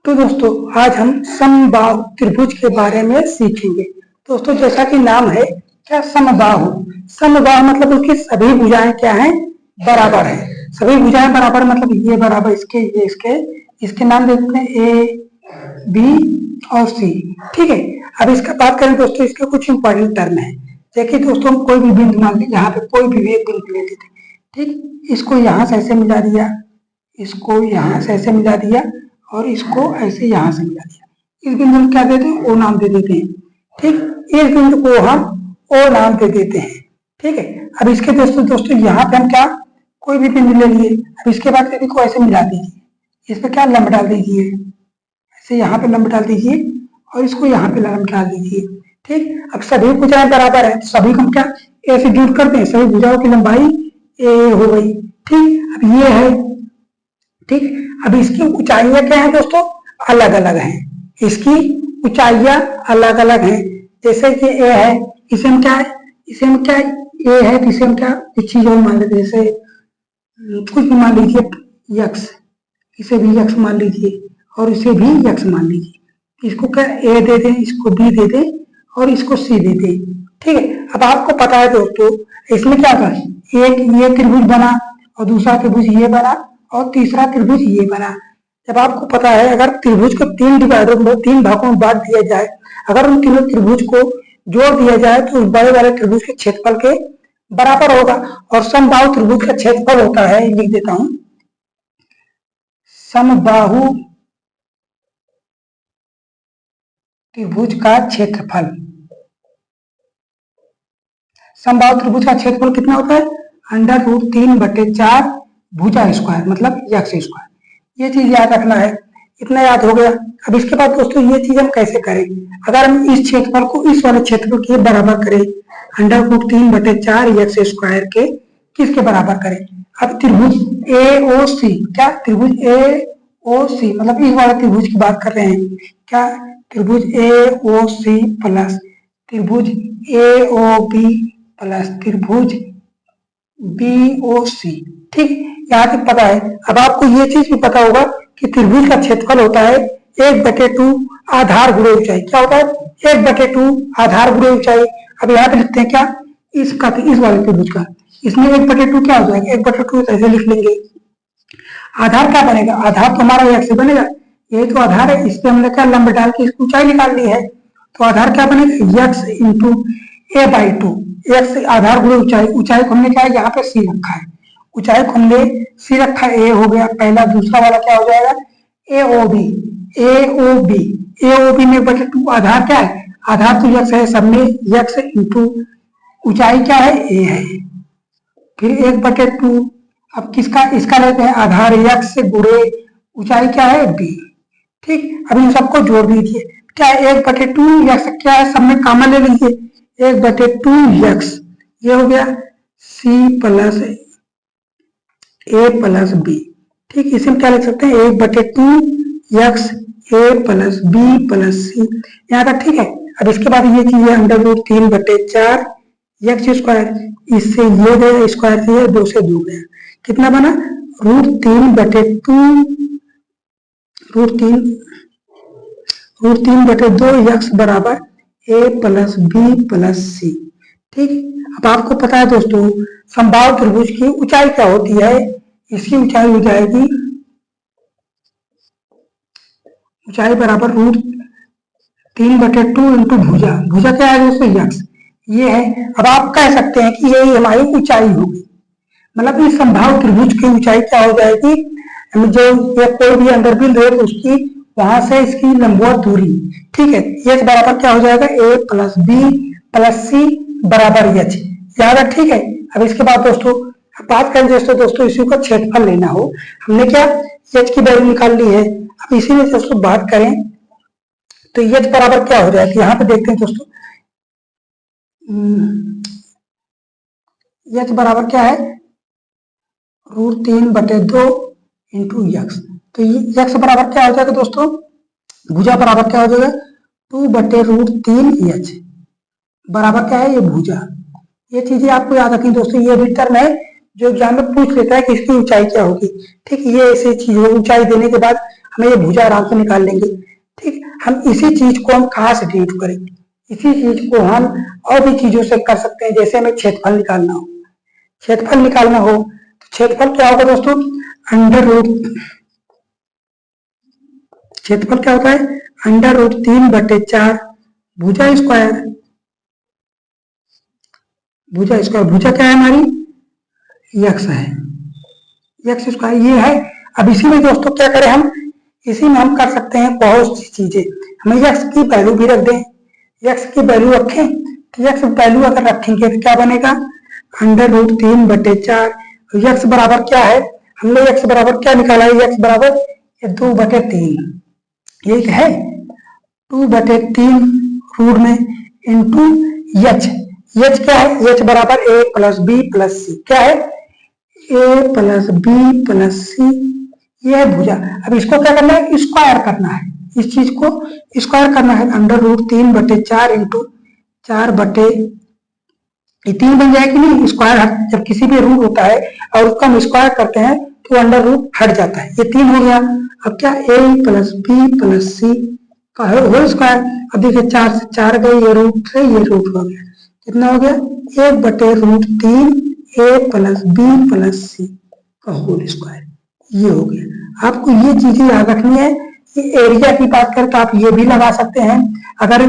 तो दोस्तों आज हम समबाहु त्रिभुज के बारे में सीखेंगे। दोस्तों जैसा कि नाम है क्या समबाहु, समबाहु मतलब उसकी सभी भुजाएं क्या हैं, बराबर है। सभी भुजाएं बराबर मतलब ये बराबर इसके, ये इसके नाम देते हैं ए बी और सी। ठीक है, अब इसका बात करें दोस्तों, इसके कुछ इंपॉर्टेंट टर्म है। देखिए दोस्तों, हम कोई भी बिंदु मान लीजिए, यहाँ पे कोई भी एक बिंदु ले लेते, ठीक, इसको यहाँ से ऐसे मिला दिया, इसको यहाँ से ऐसे मिला दिया और इसको ऐसे यहाँ से मिला दिया। इस बिंदु को क्या देते हैं, ओ नाम दे देते हैं। ठीक, इस बिंदु को हम ओ नाम दे देते हैं। ठीक है, अब इसके दोस्तों यहाँ पे हम क्या कोई भी बिंदु ले लिए, अब इसके बाद यदि को ऐसे मिला दीजिए, इस पर क्या लंब डाल दीजिए, ऐसे यहाँ पे लंब डाल दीजिए और इसको यहाँ पे लंब डाल दीजिए। ठीक, अब सभी भुजाएं बराबर है तो सभी को हम क्या ए से जोड़ करते हैं, सभी भुजाओं की लंबाई ए हो गई। ठीक, अब ये है, ठीक, अब इसकी ऊंचाइयां क्या है दोस्तों, अलग अलग हैं। इसकी ऊंचाइयां अलग अलग हैं। जैसे कि ए है, इसे हम क्या है, इसे हम क्या ए है तो इसे हम क्या कुछ चीज और मान लेते, जैसे कुछ भी मान लीजिए यक्स, इसे भी यक्स मान लीजिए और इसे भी यक्स मान लीजिए। इसको क्या ए दे दें, इसको बी दे दें और इसको सी दे दें। ठीक है, अब आपको पता है दोस्तों इसमें क्या था, एक ये त्रिभुज बना और दूसरा त्रिभुज ये बना और तीसरा त्रिभुज ये बना। जब आपको पता है अगर त्रिभुज को तीन भागों में बांट दिया जाए, अगर उन तीनों त्रिभुज को जोड़ दिया जाए तो उस बड़े वाले त्रिभुज के क्षेत्रफल के बराबर होगा। और समबाहु त्रिभुज का क्षेत्रफल होता है, लिख देता हूं, समबाहु त्रिभुज का क्षेत्रफल। समबाहु त्रिभुज का क्षेत्रफल कितना होता है, √3/4 भुजा स्क्वायर मतलब यक्स स्क्वायर। ये चीज याद रखना है, इतना याद हो गया। अब इसके बाद दोस्तों ये चीज हम कैसे करें, अगर हम इस क्षेत्रफल को इस वाले क्षेत्रफल के बराबर करें, √3/4 यक्स स्क्वायर के किसके बराबर करें। अब त्रिभुज ए ओ सी, क्या त्रिभुज ए ओ सी मतलब इस वाले त्रिभुज की बात कर रहे हैं, क्या त्रिभुज ए ओ सी प्लस त्रिभुज ए ओ बी प्लस त्रिभुज बी ओ सी। ठीक, यहाँ तक पता है। अब आपको ये चीज भी पता होगा कि त्रिभुज का क्षेत्रफल होता है 1/2 आधार गुणे ऊंचाई। क्या होता है, 1/2 आधार गुणे ऊंचाई। अब यहाँ पे लिखते हैं क्या, इसका इस वाले त्रिभुज का, इसमें 1/2 क्या हो जाएगा, 1/2 ऐसे लिख लेंगे। आधार क्या बनेगा, आधार तो हमारा यक्स बनेगा, यही तो आधार है। इस पे हमने क्या लंब डाल के इसकी ऊंचाई निकाल ली है, तो आधार क्या बनेगा, यक्स इंटू a/2। यक्स आधार गुणे ऊंचाई, ऊंचाई को हमने क्या है यहाँ पे सी रखा है, ऊंचाई को हमने सी रखा है, ए हो गया पहला। दूसरा वाला क्या हो जाएगा, AOB। AOB AOB में 1/2 आधार क्या है, आधार तो यक्स है, सब में यक्स इंटू ऊंचाई क्या है, ए है, फिर 1/2। अब किसका, इसका लेते हैं आधार यक्स से गुणे ऊंचाई क्या है, बी। ठीक, अब इन सबको जोड़ दीजिए, क्या है 1/2 यक्स, क्या है सब में कॉमन ले लीजिए, 1/2 यक्स, ये हो गया सी प्लस ए प्लस बी। ठीक, इसे हम क्या लिख सकते हैं, 1/2 यक्स ए प्लस बी प्लस सी, यहाँ तक ठीक है। अब इसके बाद ये चीज है √3/4 यक्स स्क्वायर, इससे ये गया स्क्वायर से 2 से 2 गया, कितना बना √3/2 यक्स बराबर ए प्लस बी प्लस सी। ठीक, अब आपको पता है दोस्तों समबाहु त्रिभुज की ऊंचाई क्या होती है, इसकी ऊंचाई हो जाएगी, ऊंचाई बराबर √3/2 इंटू भुजा, भुजा क्या है दोस्तों, यक्स, ये है। अब आप कह सकते हैं कि ये हमारी ऊंचाई होगी, मतलब इस समबाहु त्रिभुज की ऊंचाई क्या हो जाएगी, जो ये कोई भी अंदर बिंदु है तो उसकी वहां से इसकी लंबवत दूरी। ठीक है, ये बराबर क्या हो जाएगा, ए प्लस बी प्लस सी बराबर एच, याद है। ठीक है, अब इसके बाद दोस्तों बात करें दोस्तों इसी का क्षेत्रफल लेना हो, हमने क्या एच की वैल्यू निकाल ली है। अब इसी में दोस्तों बात करें तो एच बराबर क्या हो जाएगा, यहाँ पे देखते हैं दोस्तों, एच बराबर क्या है, √3/2 इंटू यक्स। तो यक्स बराबर क्या हो जाएगा दोस्तों, भुजा बराबर क्या हो जाएगा, 2/√3 एच बराबर क्या है, ये भुजा। ये चीजें आपको याद रखनी दोस्तों, ये भी टर्म है जो एग्जाम में पूछ लेता है कि इसकी ऊंचाई क्या होगी। ठीक, ये ऐसी चीज ऊंचाई देने के बाद हमें ये भुजा आराम से निकाल लेंगे। ठीक, हम इसी चीज को हम कहाँ से डिड्यूस करें, इसी चीज को हम और भी चीजों से कर सकते हैं। जैसे हमें क्षेत्रफल निकालना हो, क्षेत्रफल निकालना हो तो क्षेत्रफल क्या होगा दोस्तों, अंडर रूट, क्षेत्रफल क्या होता है, अंडर रूट 3/4 भुजा स्क्वायर। भुजा स्क्वायर, भुजा क्या है हमारी, यक्स है, यक्स स्क्वायर ये है। अब इसी में दोस्तों क्या करें हम, इसी में हम कर सकते हैं बहुत सी चीजें। हमें यक्स की वैल्यू भी रख दें, यक्स की वैल्यू रखें तो यक्स वैल्यू अगर रखेंगे तो क्या बनेगा, अंडर रूट 3/4। यक्स बराबर क्या है, हमने यक्स बराबर क्या निकाला है, यक्स बराबर 2/3, ये है 2/3 रूट में इंटू एच। एच क्या है, एच बराबर a प्लस बी प्लस सी, क्या है, a प्लस बी प्लस सी, ये है भुजा। अब इसको क्या करना है, स्क्वायर करना है, इस चीज को स्क्वायर करना है। अंडर रूट 3/4 इंटू 4 ये 3 बन जाएगी नहीं, स्क्वायर जब किसी भी रूट होता है और उसका हम स्क्वायर करते हैं तो अंडर रूट हट जाता है, ये 3 हो गया। अब क्या, a प्लस बी प्लस सी का होल स्क्वायर। अब देखिए 4 से 4 गए, ये रूट से ये रूट हो गया, कितना हो गया, 1/√3 a प्लस बी प्लस सी का होल स्क्वायर, ये हो गया। आपको ये चीजें याद रखनी है। ये एरिया की बात करें तो आप ये भी लगा सकते हैं, अगर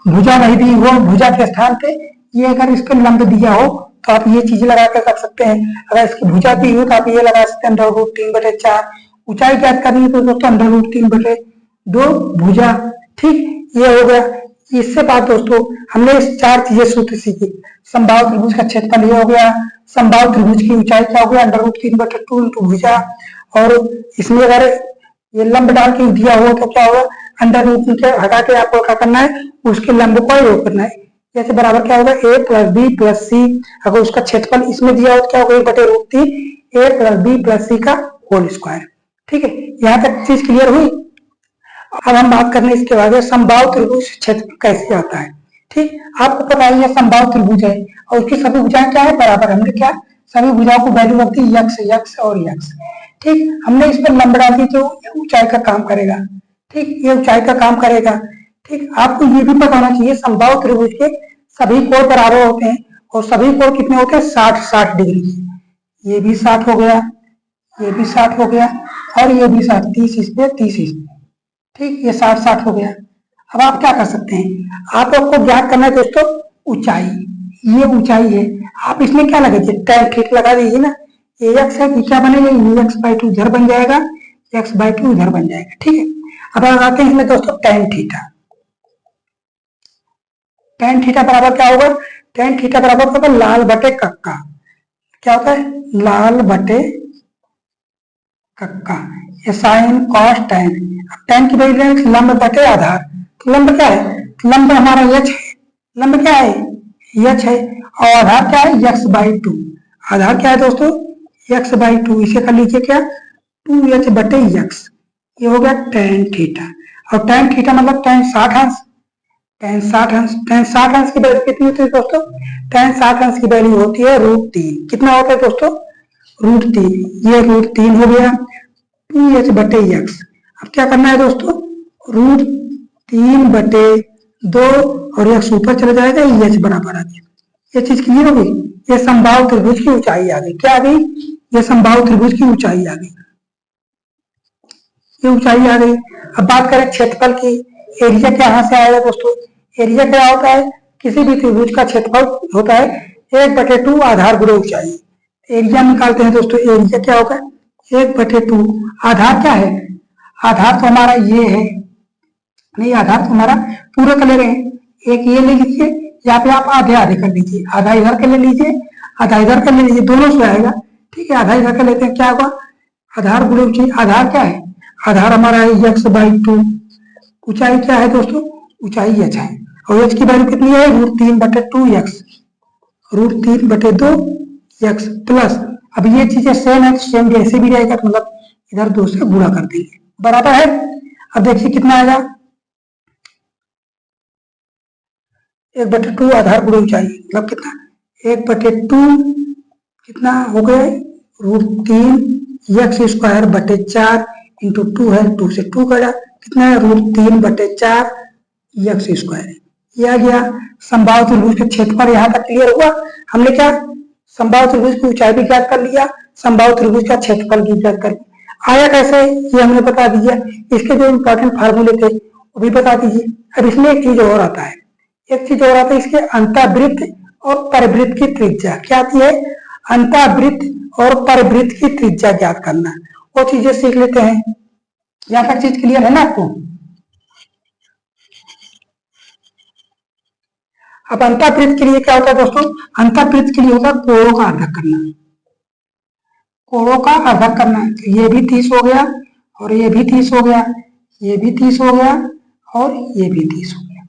भुजा नहीं दी हो, भुजा के स्थान पे ये अगर इसके लंब दिया हो तो आप ये चीजें लगा कर सकते हैं। अगर इसकी भुजा दी हो तो आप ये लगा सकते हैं अंडर√3/4। ऊंचाई ज्ञात करनी है तो दोस्तों अंडर√3/2 भुजा। ठीक, ये हो गया। इससे बाद दोस्तों हमने इस 4 चीजें सूत्र सीखी। समबाहु त्रिभुज का क्षेत्रफल ये हो गया, समबाहु त्रिभुज की ऊंचाई क्या हो गया, अंडर√3/2 इंटू भुजा। और इसमें अगर ये लंब डाल के दिया हो तो क्या होगा, अंडर रूट के हटा के आपको क्या करना है, उसके लंब को योग करना है। जैसे बराबर क्या होगा, a प्लस बी प्लस सी, अगर उसका क्षेत्रफल इसमें दिया हो तो क्या होगा, 1/√3 a प्लस बी प्लस सी का होल स्क्वायर। ठीक है, यहाँ तक चीज क्लियर हुई। अब हम बात करने इसके बाद समबाहु त्रिभुज क्षेत्र कैसे आता है। ठीक, आपको पता है ये समबाहु त्रिभुज है और उसकी सभी भुजाएं क्या है, बराबर। हमने क्या, सभी भुजाओं को वैल्यू रख दी, यक्स यक्स और यक्स। ठीक, हमने इस पर लंब डाल दी तो ऊंचाई का काम करेगा। ठीक, ये ऊंचाई का काम करेगा। ठीक, आपको ये भी पता होना चाहिए समबाहु त्रिभुज के सभी कोण बराबर होते हैं और सभी कोण कितने होते हैं, 60 डिग्री के। ये भी 60 हो गया, ये भी 60 हो गया और ये भी 60, 30 इस पे 30 इस पे। ठीक, ये 60 हो गया। अब आप क्या कर सकते हैं, आपको ज्ञात करना है दोस्तों ऊंचाई, ये ऊंचाई है। आप इसमें क्या लगाइए, tan ठीक लगा दीजिए ना, ये एक्स है कि क्या बनेगा, ये x/2 इधर बन जाएगा, x/2 इधर बन जाएगा। ठीक है, अब लगाते हैं इसमें दोस्तों tan थीटा। tan थीटा बराबर क्या होगा, tan थीटा बराबर होगा लाल बटे कक्का। क्या होता है, लाल बटे कक्का, ये साइन कॉस tan। अब tan की वैल्यू लंब बटे आधार, तो लंब क्या है, लंब हमारा h है, लंब क्या है, h है और आधार क्या है, x/2। आधार क्या है दोस्तों, x/2, इसे कर लीजिए क्या, 2h/x। ये हो गया tan थीटा। और tan थीटा मतलब tan 60 अंश, tan 60 अंश, tan 60 अंश की वैल्यू कितनी होती है दोस्तों, tan 60 अंश की वैल्यू होती है √3। कितना होता है दोस्तों, √3। ये √3 हो गया 2h/x। अब क्या करना है दोस्तों, √3/2 और x ऊपर चला जाएगा, h बराबर आ गया। ये चीज क्लियर हो गई। ये समबाहु त्रिभुज की ऊंचाई आ गई, क्या आ गई, ये समबाहु त्रिभुज की ऊंचाई आ गई, ये ऊंचाई आ गई। अब बात करें क्षेत्रफल की, एरिया क्या यहाँ से आएगा दोस्तों, एरिया क्या होता है, किसी भी त्रिभुज का क्षेत्रफल होता है 1/2 आधार गुणे ऊंचाई। एरिया निकालते हैं दोस्तों, एरिया क्या होगा, 1/2। आधार क्या है, आधार तो हमारा ये है, नहीं आधार तो हमारा पूरा कर ले रहे हैं, एक ये ले लीजिए, यहाँ पे आप आधे आधे कर लीजिए, आधा इधर कर ले लीजिए, आधा इधर कर ले लीजिए, दोनों से आएगा। ठीक है, आधा इधर कर लेते हैं, क्या होगा, आधार गुणे ऊंचाई। आधार क्या है, आधार हमारा है x/2। ऊंचाई क्या है दोस्तों, ऊंचाई h है और h की वैल्यू कितनी है, √3/2x, √3/2x प्लस। अब ये चीजें सेम है, सेम जैसे भी रहेगा तो मतलब इधर 2 से गुणा कर देंगे, बराबर है। अब देखिए कितना आएगा, 1/2 आधार गुणे ऊंचाई मतलब कितना, 1/2 कितना हो गया, √3 x² /4 इंटू 2 है, 2 से 2 कटा, कितना है √3/4 एक्स स्क्वायर। ये आ गया समबाहु त्रिभुज का क्षेत्रफल। यहाँ तक क्लियर हुआ। हमने क्या समबाहु त्रिभुज की ऊंचाई भी ज्ञात कर लिया, समबाहु त्रिभुज का क्षेत्रफल भी ज्ञात कर लिया। आया कैसे ये हमने बता दिया। इसके जो इंपॉर्टेंट फार्मूले थे वो भी बता दीजिए। अब इसमें एक चीज और आता है, एक चीज और आता है, इसके अंतःवृत्त और परिवृत्त की त्रिज्या क्या आती है। अंतःवृत्त और परिवृत्त की त्रिज्या ज्ञात करना, वो चीजें सीख लेते हैं। यहाँ तक चीज क्लियर है ना आपको। अब अंतःवृत्त के लिए क्या होता है दोस्तों, अंतःवृत्त के लिए होता है कोणों का अध्ययन करना, कोणों का अध्ययन करना। तो ये भी 30 हो गया और ये भी 30 हो गया, ये भी 30 हो गया और ये भी 30 हो गया।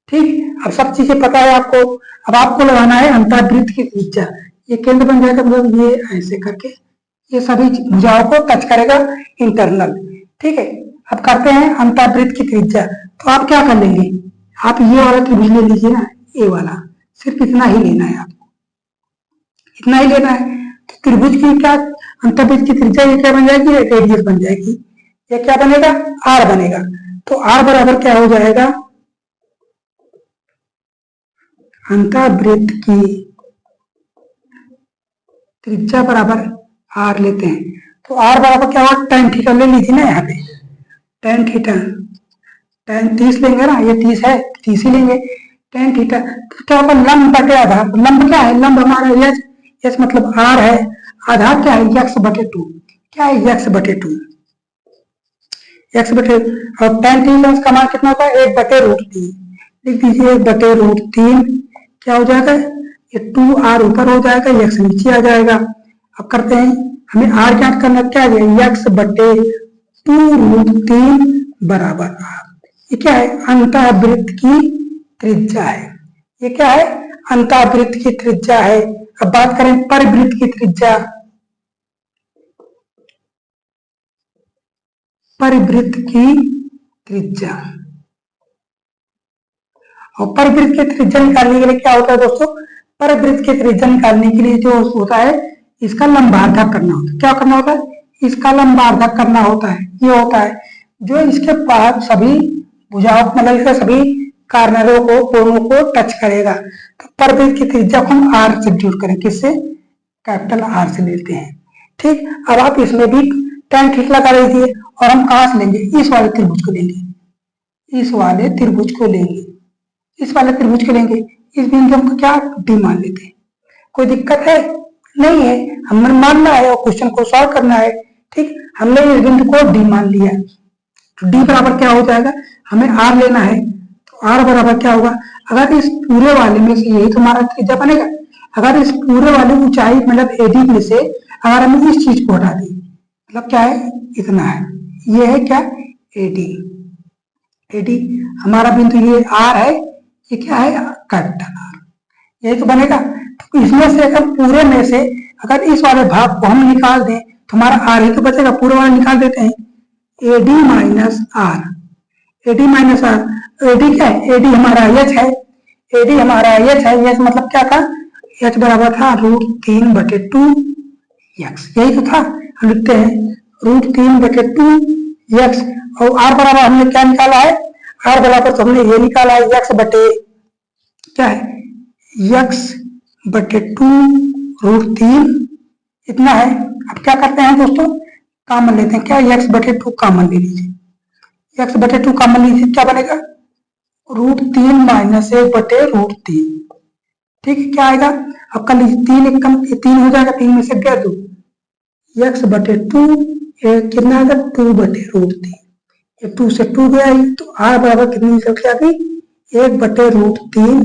ठीक, अब सब चीजें पता है आपको। अब आपको लगाना है अंतःवृत्त की त्रिज्या। ये केंद्र बन जाएगा, मतलब ये ऐसे करके ये सभी भुजाओं को टच करेगा इंटरनल। ठीक है, अब करते हैं अंतःवृत्त की त्रिज्या। तो आप क्या कर लेंगे, आप ये वाला त्रिभुज ले लीजिए ना, ए वाला, सिर्फ इतना ही लेना है आपको, इतना ही लेना है। तो त्रिभुज की क्या अंतःवृत्त की त्रिज्या ये क्या बन जाएगी, रेडियस बन जाएगी। ये क्या बनेगा, आर बनेगा। तो आर बराबर क्या हो जाएगा, अंतःवृत्त की त्रिज्या बराबर आर लेते हैं। तो आर बराबर क्या होगा, tan थीटा ले लीजिए ना, यहाँ पे tan थीटा, tan 30 लेंगे ना, ये 30 है, 30 ही लेंगे। tan थीटा तो क्या होगा, लंब बटे आधार। लंब क्या है, लंब हमारा एच, एच मतलब आर है, आधार क्या है x/2, क्या है x/2, x/2। और tan थीटा का मान कितना होगा, 1/√3। लिख दीजिए 1/√3, क्या हो जाएगा, ये 2r ऊपर हो जाएगा, x नीचे आ जाएगा। अब करते हैं, हमें r ज्ञात करना, क्या है x/2√3 बराबर r। ये क्या है, अंतःवृत्त की त्रिज्या है। ये क्या है, अंतःवृत्त की त्रिज्या है। अब बात करें परिवृत्त की त्रिज्या। परिवृत्त की त्रिज्या, और परिवृत्त की त्रिज्या निकालने के लिए क्या होता है दोस्तों, परिवृत्त की त्रिज्या निकालने के लिए जो होता है, इसका लंबार्धक करना होता है। क्या करना होता है, इसका लंबार्धक करना होता है। ये होता है जो इसके बाद सभी भुजाओं, मतलब इसके सभी कार्नरों को, कोणों को टच करेगा। तो परिवृत्त की त्रिज्या को हम आर से ड्यूट करें, किससे, कैपिटल आर से लेते हैं। ठीक, अब आप इसमें भी tan थीटा लगा लीजिए, और हम कहां से लेंगे, इस वाले त्रिभुज को लेंगे, इस वाले त्रिभुज को लेंगे, इस वाले त्रिभुज को लेंगे। इस बिंदु को क्या डी मान लेते हैं। कोई दिक्कत है नहीं है, हमें मानना है और क्वेश्चन को सॉल्व करना है। ठीक, हमने इस बिंदु को डी मान लिया। तो डी बराबर क्या हो जाएगा, हमें आर लेना है। तो आर बराबर क्या होगा, अगर इस पूरे वाले में से, यही तो हमारा त्रिज्या बनेगा, अगर इस पूरे वाले ऊंचाई मतलब एडी में से अगर हम इस चीज को हटा दें, मतलब क्या है, इतना है, ये है क्या, एडी। एडी हमारा बिंदु ये आर है, ये क्या है, कैपिटल आर, यही तो बनेगा। तो इसमें से अगर पूरे में से अगर इस वाले भाग को हम निकाल दें तो हमारा आर ही तो बचेगा, पूरे वाले निकाल देते हैं, AD minus R, AD minus R. AD क्या है, एडी हमारा एच है, एडी हमारा एच है, एच मतलब क्या था, एच बराबर था √3/2 एक्स, यही तो था। हम लिखते हैं √3/2 एक्स, और आर बराबर हमने क्या निकाला है, आर बराबर तो हमने ये निकाला है, एक्स बटे क्या है, x/2√3 इतना है। अब क्या करते हैं दोस्तों, कॉमन लेते हैं, क्या x/2 कॉमन ले लीजिए, x/2 कॉमन लीजिए, क्या बनेगा, √3 - 1/√3। ठीक है, क्या आएगा, अब कर लीजिए, 3 एक कम, 3 हो जाएगा, 3 में से गया 2, x/2 कितना आएगा, 2/√3। ये 2 से 2 गया ही, तो r बराबर कितनी निकल के आ गई, 1/√3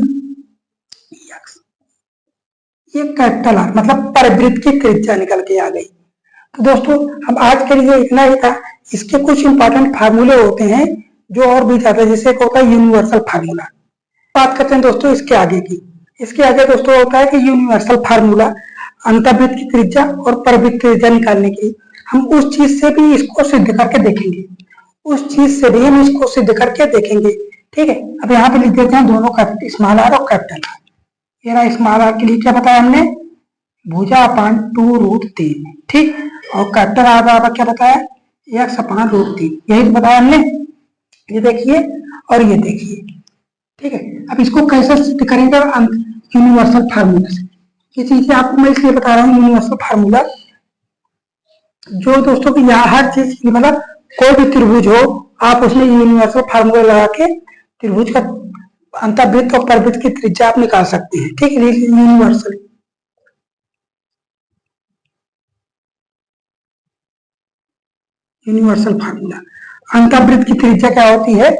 एक्स। ये कैपिटल आर मतलब परिवृत्त की त्रिज्या निकल के आ गई। तो दोस्तों अब आज के लिए इतना ही था। इसके कुछ इंपॉर्टेंट फार्मूले होते हैं जो और भी ज्यादा, जैसे एक होता है यूनिवर्सल फार्मूला। बात करते हैं दोस्तों इसके आगे की। इसके आगे दोस्तों होता है कि यूनिवर्सल फार्मूला अंतर्वृत्त की त्रिज्या और परिवृत्त त्रिज्या निकालने की। हम उस चीज से भी इसको सिद्ध करके देखेंगे, उस चीज से भी हम इसको सिद्ध करके देखेंगे। ठीक है, अब यहाँ पे लिख देते हैं दोनों कैपिटल, स्मॉल आर और कैपिटल आर। ये रहा स्मॉल आर के लिए क्या बताया हमने, भुजा अपान 2√3। ठीक, और कैपिटल आर बराबर क्या बताया, एक्स अपान रूट 3, यही तो बताया हमने। ये देखिए और ये देखिए, ठीक है। अब इसको कैसे सिद्ध करेंगे यूनिवर्सल फार्मूला से। ये चीजें आपको मैं इसलिए बता रहा हूँ यूनिवर्सल फार्मूला, जो दोस्तों की यहाँ हर चीज की मतलब कोई भी त्रिभुज हो आप उसमें यूनिवर्सल फार्मूला लगा के त्रिभुज का अंतर्वृत्त और परवृत्त की त्रिज्या आप निकाल सकते हैं, ठीक है। यूनिवर्सल फार्मूला, अंतर्वृत्त की त्रिज्या क्या होती है,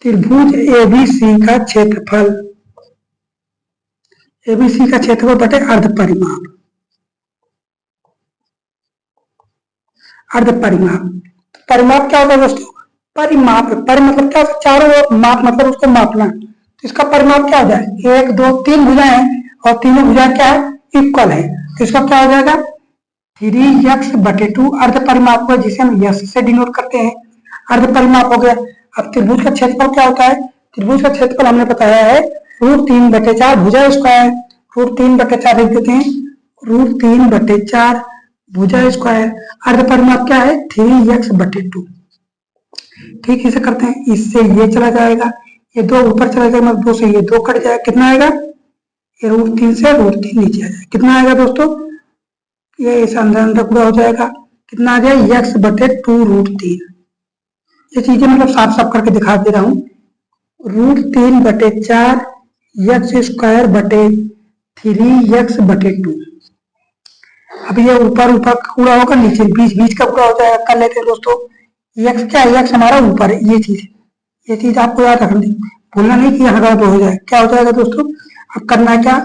त्रिभुज एबीसी का क्षेत्रफल, एबीसी का क्षेत्रफल बटे अर्ध परिमाप, अर्ध परिमाप। परिमाप क्या होता है दोस्तों, परिमाप, पर मतलब क्या, चारों ओर, माप मतलब उसको मापना, तो इसका परिमाप क्या हो जाए, 1 2 3 भुजाएं हैं और तीनों भुजाएं क्या है, इक्वल है, तो इसका क्या हो जाएगा 3x/2 अर्ध परिमाप को जिसे हम यश से डिनोट करते हैं, अर्ध परिमाप हो गया। अब त्रिभुज का क्षेत्रफल क्या होता है, त्रिभुज का क्षेत्रफल हमने बताया है √3/4 भुजा स्क्वायर, √3/4 लिख देते हैं, √3/4 भुजा स्क्वायर, अर्ध परिमाप क्या है 3x/2। ठीक, इसे करते हैं, इससे ये चला जाएगा, ये 2 ऊपर चला जाएगा, मतलब 2 से ये 2 कट जाएगा, कितना आएगा, ये √3 से √3 नीचे आ जाएगा, कितना आएगा दोस्तों, ये इस अंदर अंदर पूरा हो जाएगा, कितना आ जाएगा x/2 √3। ये चीजें मतलब साफ साफ करके दिखा दे रहा हूँ, √3/4 x²/3x/2। अब ये ऊपर ऊपर का पूरा होगा, नीचे बीच बीच का पूरा हो जाएगा, कर लेते हैं दोस्तों। x क्या है, x हमारा ऊपर है, ये चीज आपको याद रखनी, भूलना नहीं कि यहाँ का हो जाए, क्या हो जाएगा दोस्तों। अब करना है क्या,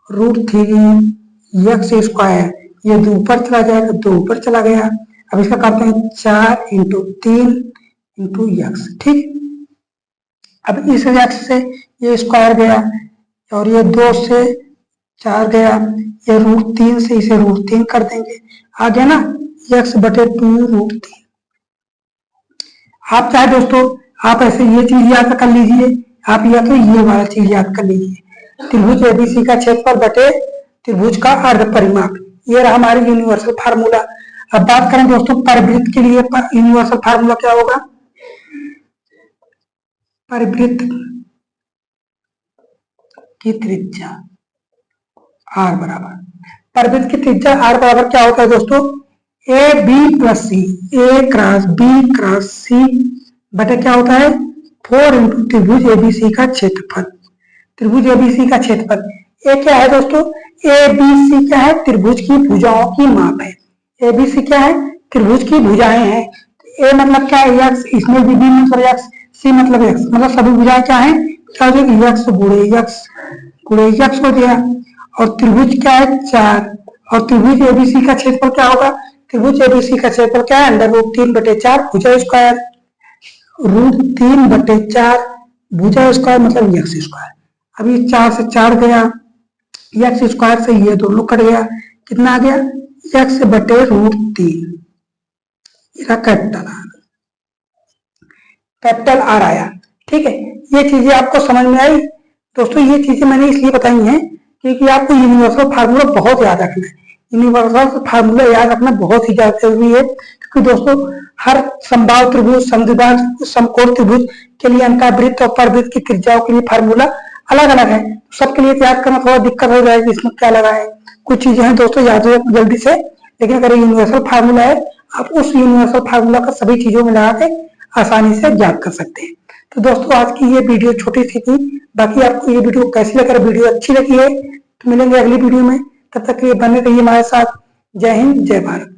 √3x², ये 2 ऊपर चला जाएगा, 2 ऊपर चला गया। अब इसका करते हैं 4 × 3 × x, ठीक। अब इस x से ये स्क्वायर गया और ये 2 से 4 गया, ये √3 से इसे √3 कर देंगे, आ गया ना x/2 √3। आप चाहे दोस्तों आप ऐसे ये चीज याद कर लीजिए, आप या तो ये वाला चीज याद कर लीजिए, त्रिभुज एबीसी का क्षेत्रफल बटे त्रिभुज का अर्ध परिमाप, ये रहा हमारी यूनिवर्सल फार्मूला। अब बात करें दोस्तों परिवृत्त के लिए, यूनिवर्सल फार्मूला क्या होगा, परिवृत्त की त्रिज्या r बराबर, परिवृत्त की त्रिज्या r बराबर क्या होता है दोस्तों, A B plus C, A cross B cross C बटे क्या होता है 4 × त्रिभुज एबीसी का क्षेत्रफल, त्रिभुज एबीसी का क्षेत्रफल। ए क्या है दोस्तों, ए बी सी क्या है, त्रिभुज की भुजाओं की माप है, ए बी सी क्या है, त्रिभुज की भुजाएं हैं। ए मतलब क्या है x, इसमें भी बी मतलब x, सी मतलब x, मतलब सभी भुजाएं क्या है, क्या हो जाएगी x गुणे x हो गया, और त्रिभुज क्या है 4, और त्रिभुज एबीसी का क्षेत्रफल क्या होगा, त्रिभुज एबीसी का क्षेत्रफल क्या है, √3/4 भुजा स्क्वायर, √3/4 भुजा स्क्वायर मतलब x²। अभी 4 से 4 गया, x² से ये दोनों कट गया, कितना आ गया x/√3, कैपिटल R आया, ठीक है। ये चीजें आपको समझ में आई दोस्तों, ये चीजें मैंने इसलिए बताई हैं क्योंकि आपको यूनिवर्सल फार्मूला बहुत याद रखना है, यूनिवर्सल फार्मूला याद रखना बहुत ही ज्यादा जरूरी है, क्योंकि दोस्तों हर समबाहु त्रिभुज, समद्विबाहु, समकोण त्रिभुज के लिए अंतर्वृत्त और परवृत्त की त्रिज्याओं के लिए फार्मूला अलग अलग है, सबके लिए याद करना थोड़ा दिक्कत हो जाएगी, इसमें क्या लगा है, कुछ चीजें हैं दोस्तों याद हो जल्दी से, लेकिन अगर यूनिवर्सल फार्मूला है आप उस यूनिवर्सल फार्मूला का सभी चीजों में लगा के आसानी से याद कर सकते हैं। तो दोस्तों आज की ये वीडियो छोटी सी थी, बाकी आपको ये वीडियो कैसी लगी, वीडियो अच्छी लगी है तो मिलेंगे अगली वीडियो में, तब तक के लिए बने रहिए हमारे साथ। जय हिंद जय भारत।